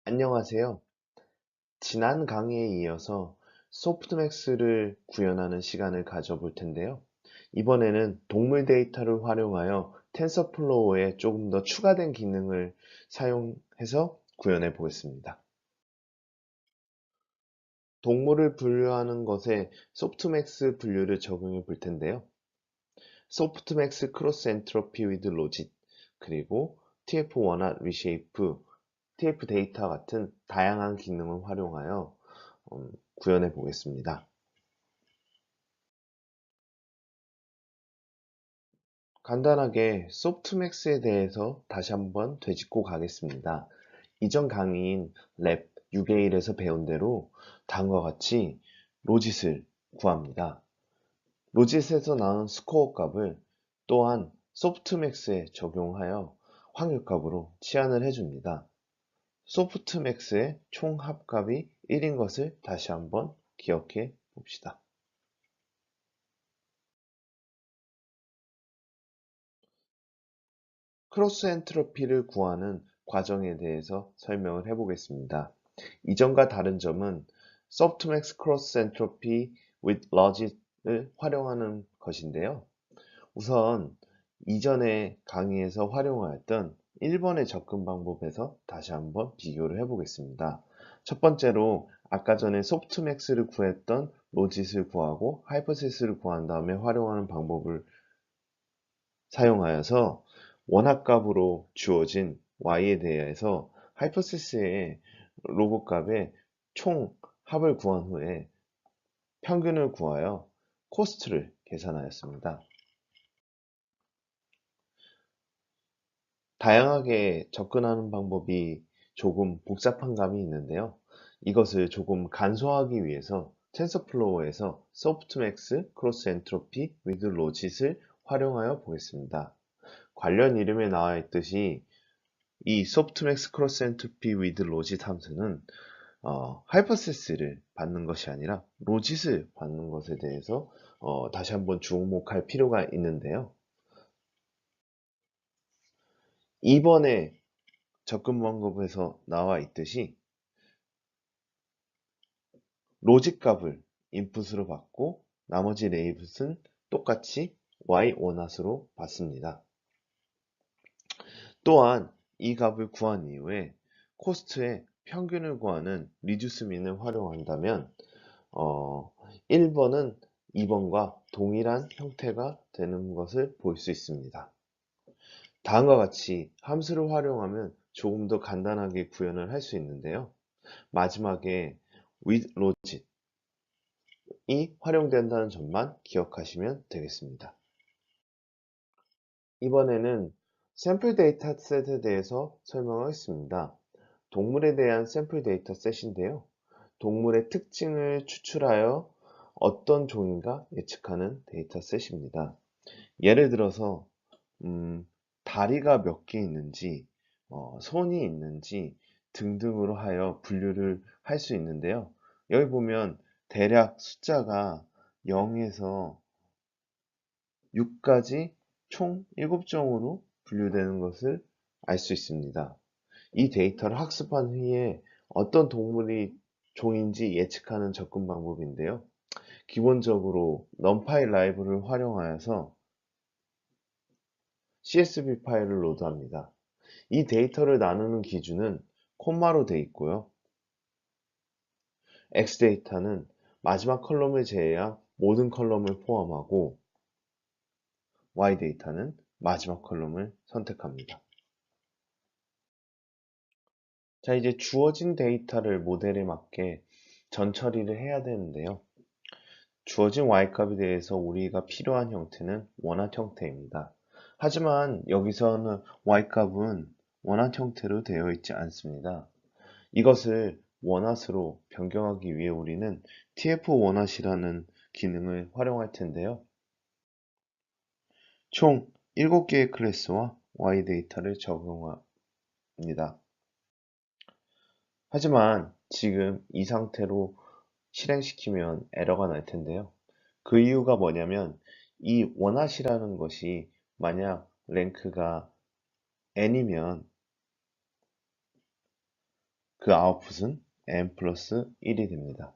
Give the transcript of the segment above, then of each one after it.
안녕하세요. 지난 강의에 이어서 소프트맥스를 구현하는 시간을 가져볼 텐데요. 이번에는 동물 데이터를 활용하여 텐서플로우에 조금 더 추가된 기능을 사용해서 구현해 보겠습니다. 동물을 분류하는 것에 소프트맥스 분류를 적용해 볼 텐데요. 소프트맥스 크로스 엔트로피 위드 로짓, 그리고 TF 원핫 리쉐이프, TF 데이터 같은 다양한 기능을 활용하여 구현해 보겠습니다. 간단하게 소프트맥스에 대해서 다시 한번 되짚고 가겠습니다. 이전 강의인 랩 6A1에서 배운 대로 다음과 같이 로짓을 구합니다. 로짓에서 나온 스코어 값을 또한 소프트맥스에 적용하여 확률값으로 치환을 해줍니다. 소프트맥스의 총 합값이 1인 것을 다시 한번 기억해 봅시다. 크로스 엔트로피를 구하는 과정에 대해서 설명을 해보겠습니다. 이전과 다른 점은 소프트맥스 크로스 엔트로피 with logic을 활용하는 것인데요. 우선 이전의 강의에서 활용하였던 1번의 접근 방법에서 다시 한번 비교를 해보겠습니다. 첫 번째로 아까 전에 소프트맥스를 구했던 로짓을 구하고 하이퍼시스를 구한 다음에 활용하는 방법을 사용하여서 원합값으로 주어진 y에 대해서 하이퍼시스의 로그 값의 총 합을 구한 후에 평균을 구하여 코스트를 계산하였습니다. 다양하게 접근하는 방법이 조금 복잡한 감이 있는데요. 이것을 조금 간소화하기 위해서 텐서플로우에서 소프트맥스 크로스 엔트로피 위드 로짓을 활용하여 보겠습니다. 관련 이름에 나와 있듯이 이 소프트맥스 크로스 엔트로피 위드 로짓 함수는 하이퍼시스를 받는 것이 아니라 로짓을 받는 것에 대해서 다시 한번 주목할 필요가 있는데요. 이번에 접근 방법에서 나와 있듯이 로직 값을 인풋으로 받고 나머지 레이블은 똑같이 y 원핫으로 받습니다. 또한 이 값을 구한 이후에 코스트의 평균을 구하는 리듀스 민을 활용한다면 1번은 2번과 동일한 형태가 되는 것을 볼 수 있습니다. 다음과 같이 함수를 활용하면 조금 더 간단하게 구현을 할 수 있는데요. 마지막에 with logic 이 활용된다는 점만 기억하시면 되겠습니다. 이번에는 샘플 데이터셋에 대해서 설명하겠습니다. 동물에 대한 샘플 데이터셋인데요. 동물의 특징을 추출하여 어떤 종인가 예측하는 데이터셋입니다. 예를 들어서 다리가 몇 개 있는지, 손이 있는지 등등으로 하여 분류를 할 수 있는데요. 여기 보면 대략 숫자가 0에서 6까지 총 7종으로 분류되는 것을 알 수 있습니다. 이 데이터를 학습한 후에 어떤 동물이 종인지 예측하는 접근 방법인데요. 기본적으로 numpy 라이브를 활용하여서 CSV 파일을 로드합니다. 이 데이터를 나누는 기준은 콤마로 되어 있고요. X데이터는 마지막 컬럼을 제외한 모든 컬럼을 포함하고 Y데이터는 마지막 컬럼을 선택합니다. 자, 이제 주어진 데이터를 모델에 맞게 전처리를 해야 되는데요. 주어진 y값에 대해서 우리가 필요한 형태는 원핫 형태입니다. 하지만 여기서는 y값은 원핫 형태로 되어 있지 않습니다. 이것을 원핫으로 변경하기 위해 우리는 tf 원핫이라는 기능을 활용할 텐데요. 총 7개의 클래스와 y 데이터를 적용합니다. 하지만 지금 이 상태로 실행시키면 에러가 날 텐데요. 그 이유가 뭐냐면 이 원핫이라는 것이 만약 랭크가 n이면 그 아웃풋은 n 플러스 1이 됩니다.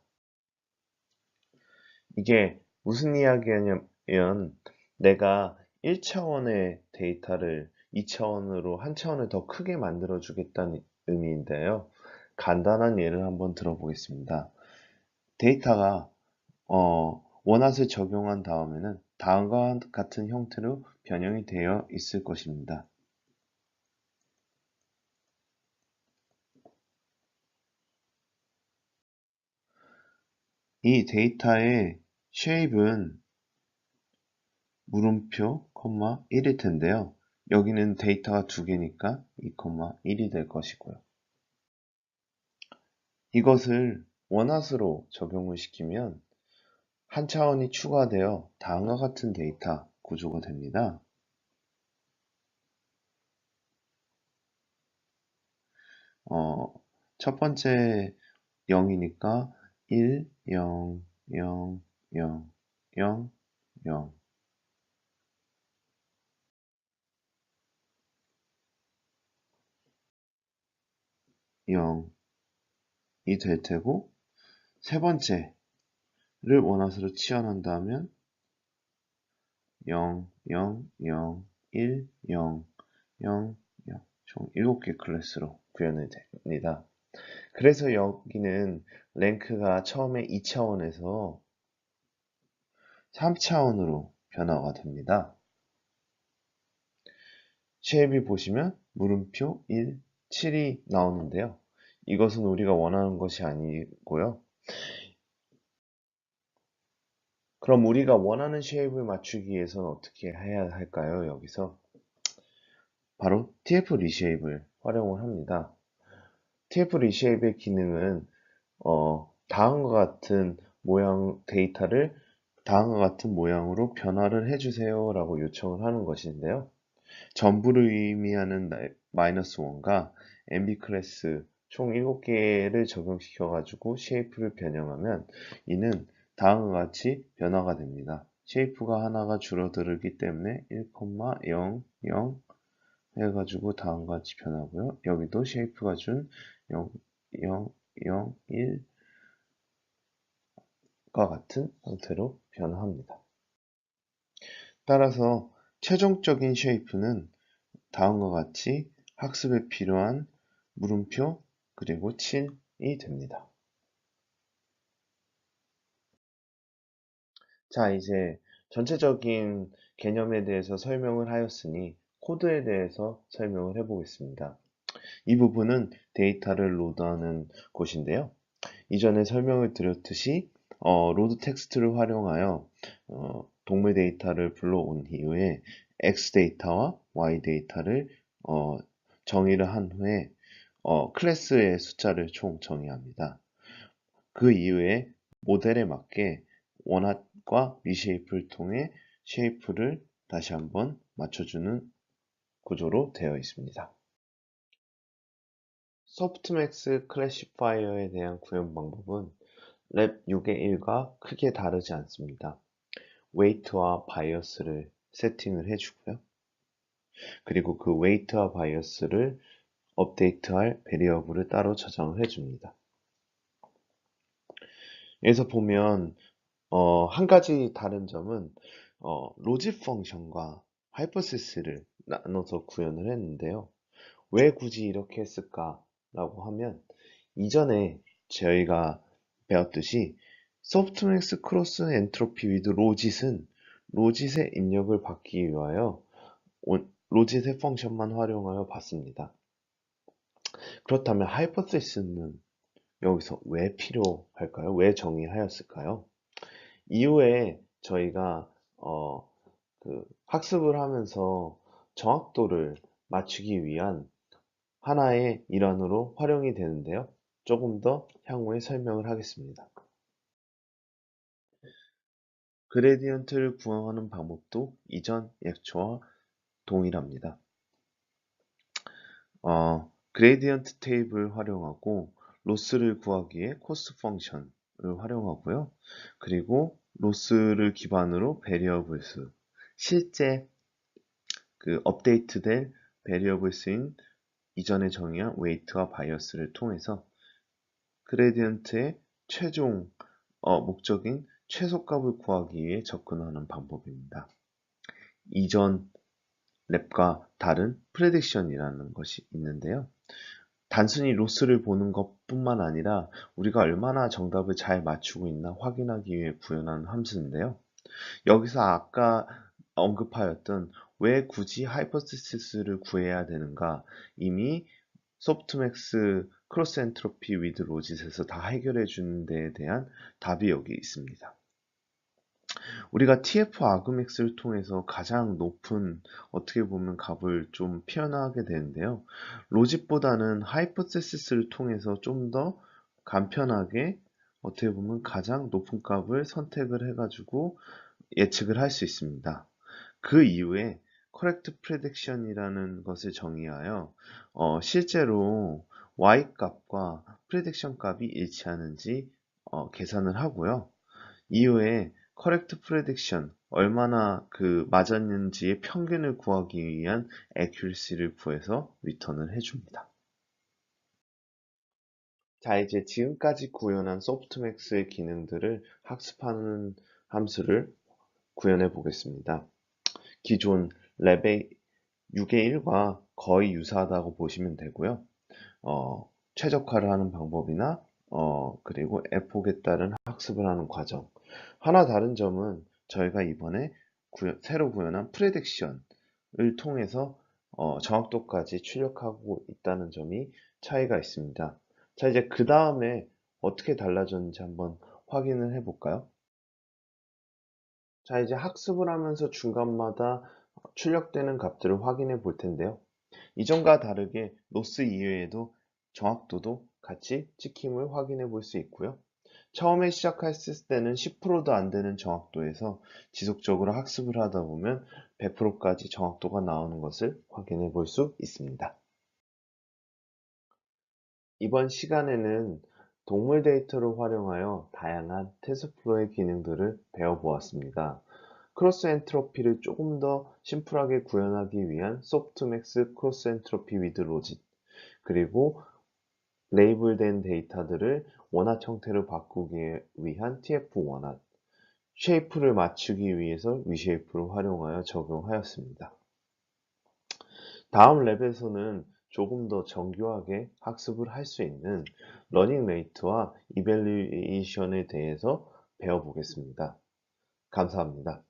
이게 무슨 이야기냐면 내가 1차원의 데이터를 2차원으로 한 차원을 더 크게 만들어 주겠다는 의미인데요. 간단한 예를 한번 들어보겠습니다. 데이터가 원핫을 적용한 다음에는 다음과 같은 형태로 변형이 되어 있을 것입니다. 이 데이터의 shape은 물음표, 1일 텐데요. 여기는 데이터가 두 개니까 2, 1이 될 것이고요. 이것을 원핫으로 적용을 시키면 한 차원이 추가되어 다음과 같은 데이터 구조가 됩니다. 첫 번째 0이니까 1, 0, 0, 0, 0, 0, 0이 될 테고, 세 번째를 원핫으로 치환한다면 0, 0, 0, 1, 0, 0, 0, 총 7개 클래스로 구현이 됩니다. 그래서 여기는 랭크가 처음에 2차원에서 3차원으로 변화가 됩니다. 쉐입이 보시면 물음표 1, 7이 나오는데요. 이것은 우리가 원하는 것이 아니고요. 그럼 우리가 원하는 쉐입을 맞추기 위해서는 어떻게 해야 할까요? 여기서 바로 TF 리쉐입을 활용을 합니다. TF 리쉐입의 기능은 다음과 같은 모양 데이터를 다음과 같은 모양으로 변화를 해주세요 라고 요청을 하는 것인데요. 전부를 의미하는 -1과 MB 클래스 총 7개를 적용시켜 가지고 쉐이프를 변형하면 이는 다음과 같이 변화가 됩니다. 쉐이프가 하나가 줄어들기 때문에 1, 0, 0 해가지고 다음과 같이 변하고요. 여기도 쉐이프가 준 0, 0, 0, 1과 같은 형태로 변화합니다. 따라서 최종적인 쉐이프는 다음과 같이 학습에 필요한 물음표 그리고 7이 됩니다. 자, 이제 전체적인 개념에 대해서 설명을 하였으니 코드에 대해서 설명을 해보겠습니다. 이 부분은 데이터를 로드하는 곳인데요. 이전에 설명을 드렸듯이 로드 텍스트를 활용하여 동물 데이터를 불러온 이후에 X 데이터와 Y 데이터를 정의를 한 후에 클래스의 숫자를 총 정의합니다. 그 이후에 모델에 맞게 원핫과 리쉐이프를 통해 쉐이프를 다시 한번 맞춰주는 구조로 되어 있습니다. 소프트맥스 클래시파이어에 대한 구현 방법은 랩 6의 1과 크게 다르지 않습니다. 웨이트와 바이어스를 세팅을 해주고요. 그리고 그 웨이트와 바이어스를 업데이트할 베리어블을 따로 저장을 해줍니다. 여기서 보면 한 가지 다른 점은 로직 펑션과 하이퍼시스를 나눠서 구현을 했는데요. 왜 굳이 이렇게 했을까라고 하면 이전에 저희가 배웠듯이 소프트맥스 크로스 엔트로피 위드 로짓은 로짓의 입력을 받기 위하여 로짓의 펑션만 활용하여 봤습니다. 그렇다면 하이퍼시스는 여기서 왜 필요할까요? 왜 정의하였을까요? 이후에 저희가 학습을 하면서 정확도를 맞추기 위한 하나의 일환으로 활용이 되는데요. 조금 더 향후에 설명을 하겠습니다. 그레디언트를 구하는 방법도 이전 약초와 동일합니다. 그레디언트 테이블을 활용하고 로스를 구하기 위해 코스트 펑션을 활용하고요. 그리고 로스를 기반으로 베리어블스, 실제 그 업데이트된 베리어블스인 이전에 정의한 웨이트와 바이어스를 통해서 그레디언트의 최종 목적인 최소값을 구하기 위해 접근하는 방법입니다. 이전 랩과 다른 프레딕션이라는 것이 있는데요. 단순히 로스를 보는 것뿐만 아니라 우리가 얼마나 정답을 잘 맞추고 있나 확인하기 위해 구현한 함수인데요. 여기서 아까 언급하였던 왜 굳이 하이퍼스티스를 구해야 되는가, 이미 소프트맥스 크로스 엔트로피 위드 로짓에서 다 해결해 주는 데에 대한 답이 여기 있습니다. 우리가 TF 아그맥스를 통해서 가장 높은, 어떻게 보면 값을 좀 표현하게 되는데요. 로짓보다는 하이퍼테시스를 통해서 좀 더 간편하게, 어떻게 보면 가장 높은 값을 선택을 해가지고 예측을 할 수 있습니다. 그 이후에 correct prediction이라는 것을 정의하여 실제로 y 값과 prediction 값이 일치하는지 계산을 하고요. 이후에 correct prediction, 얼마나 맞았는지의 평균을 구하기 위한 accuracy를 구해서 리턴을 해줍니다. 자, 이제 지금까지 구현한 소프트맥스의 기능들을 학습하는 함수를 구현해 보겠습니다. 기존 랩의 6의 1과 거의 유사하다고 보시면 되고요. 최적화를 하는 방법이나 그리고 에폭에 따른 학습을 하는 과정. 하나 다른 점은 저희가 이번에 새로 구현한 프레딕션을 통해서 정확도까지 출력하고 있다는 점이 차이가 있습니다. 자, 이제 그 다음에 어떻게 달라졌는지 한번 확인을 해 볼까요? 자, 이제 학습을 하면서 중간마다 출력되는 값들을 확인해 볼 텐데요. 이전과 다르게 로스 이외에도 정확도도 같이 찍힘을 확인해 볼 수 있고요. 처음에 시작했을 때는 10%도 안 되는 정확도에서 지속적으로 학습을 하다 보면 100%까지 정확도가 나오는 것을 확인해 볼 수 있습니다. 이번 시간에는 동물 데이터를 활용하여 다양한 텐서플로우의 기능들을 배워보았습니다. 크로스 엔트로피를 조금 더 심플하게 구현하기 위한 소프트맥스 크로스 엔트로피 위드 로짓, 그리고 레이블된 데이터들을 원화 형태로 바꾸기 위한 TF 원화, 쉐이프를 맞추기 위해서 위쉐이프를 활용하여 적용하였습니다. 다음 랩에서는 조금 더 정교하게 학습을 할 수 있는 러닝 레이트와 이밸류에이션에 대해서 배워보겠습니다. 감사합니다.